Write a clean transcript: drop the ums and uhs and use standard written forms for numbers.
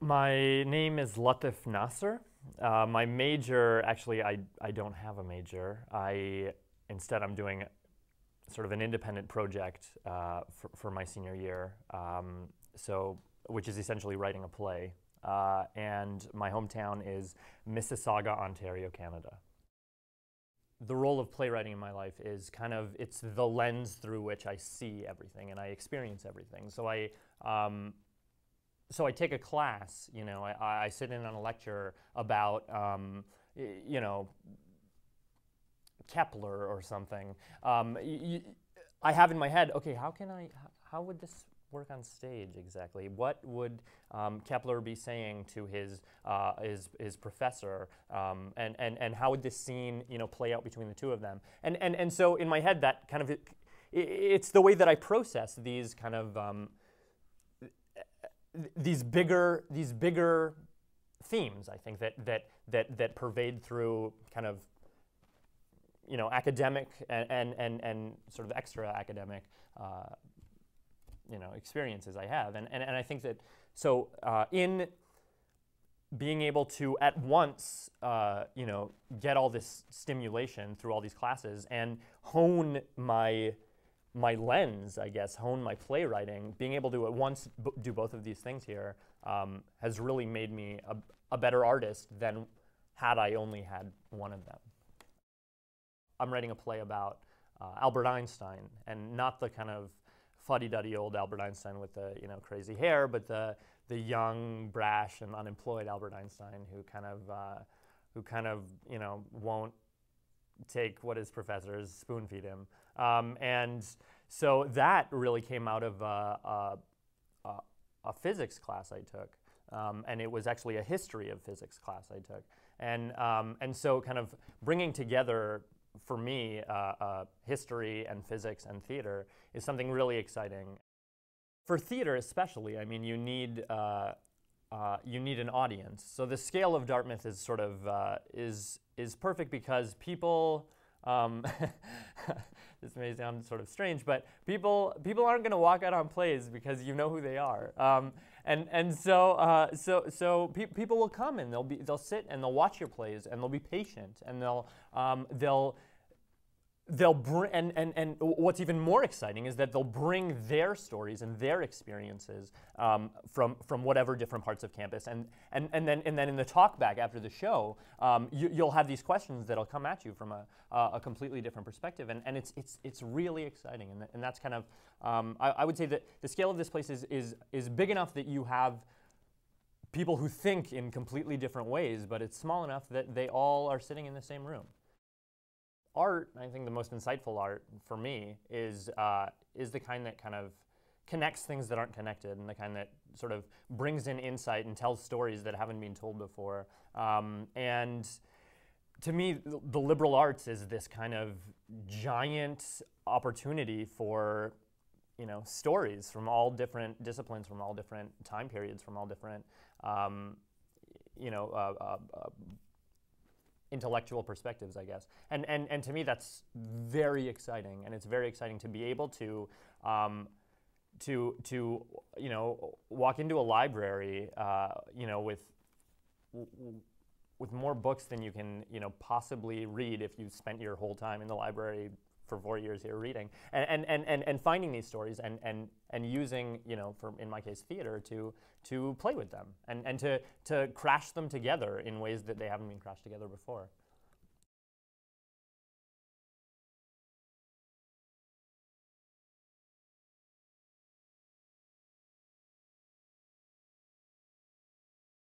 My name is Latif Nasser. My major, actually, I don't have a major. Instead, I'm doing sort of an independent project for my senior year, which is essentially writing a play. And my hometown is Mississauga, Ontario, Canada. The role of playwriting in my life is it's the lens through which I see everything and I experience everything. So I take a class, I sit in on a lecture about, Kepler or something. I have in my head, okay, how would this work on stage exactly? What would Kepler be saying to his professor? And how would this scene, play out between the two of them? And so in my head, that kind of, it's the way that I process these kind of, these bigger themes, I think, that pervade through kind of academic and sort of extra academic experiences I have, and I think that in being able to at once get all this stimulation through all these classes and hone my lens, I guess, hone my playwriting, being able to at once do both of these things here has really made me a better artist than had I only had one of them. I'm writing a play about Albert Einstein, and not the kind of fuddy-duddy old Albert Einstein with the crazy hair, but the young, brash, and unemployed Albert Einstein who kind of won't take what his professors spoon-feed him. And so that really came out of a physics class I took. And it was actually a history of physics class I took. And so kind of bringing together, for me, history and physics and theater is something really exciting. For theater especially, I mean, you need an audience. So the scale of Dartmouth is sort of is perfect because people, this may sound sort of strange, but people aren't going to walk out on plays because you know who they are. So people will come and they'll sit and they'll watch your plays and they'll be patient and they'll bring, and what's even more exciting is that they'll bring their stories and their experiences from whatever different parts of campus, and then in the talk back after the show, you'll have these questions that'll come at you from a completely different perspective, and it's really exciting, and that's kind of I would say that the scale of this place is big enough that you have people who think in completely different ways, but it's small enough that they all are sitting in the same room. Art, I think the most insightful art for me is the kind that kind of connects things that aren't connected, and the kind that sort of brings in insight and tells stories that haven't been told before. And to me, the liberal arts is this kind of giant opportunity for stories from all different disciplines, from all different time periods, from all different intellectual perspectives, I guess, and to me that's very exciting, and it's very exciting to be able to walk into a library, with more books than you can possibly read if you spent your whole time in the library for 4 years here reading, and finding these stories and using, in my case, theater to play with them and to crash them together in ways that they haven't been crashed together before.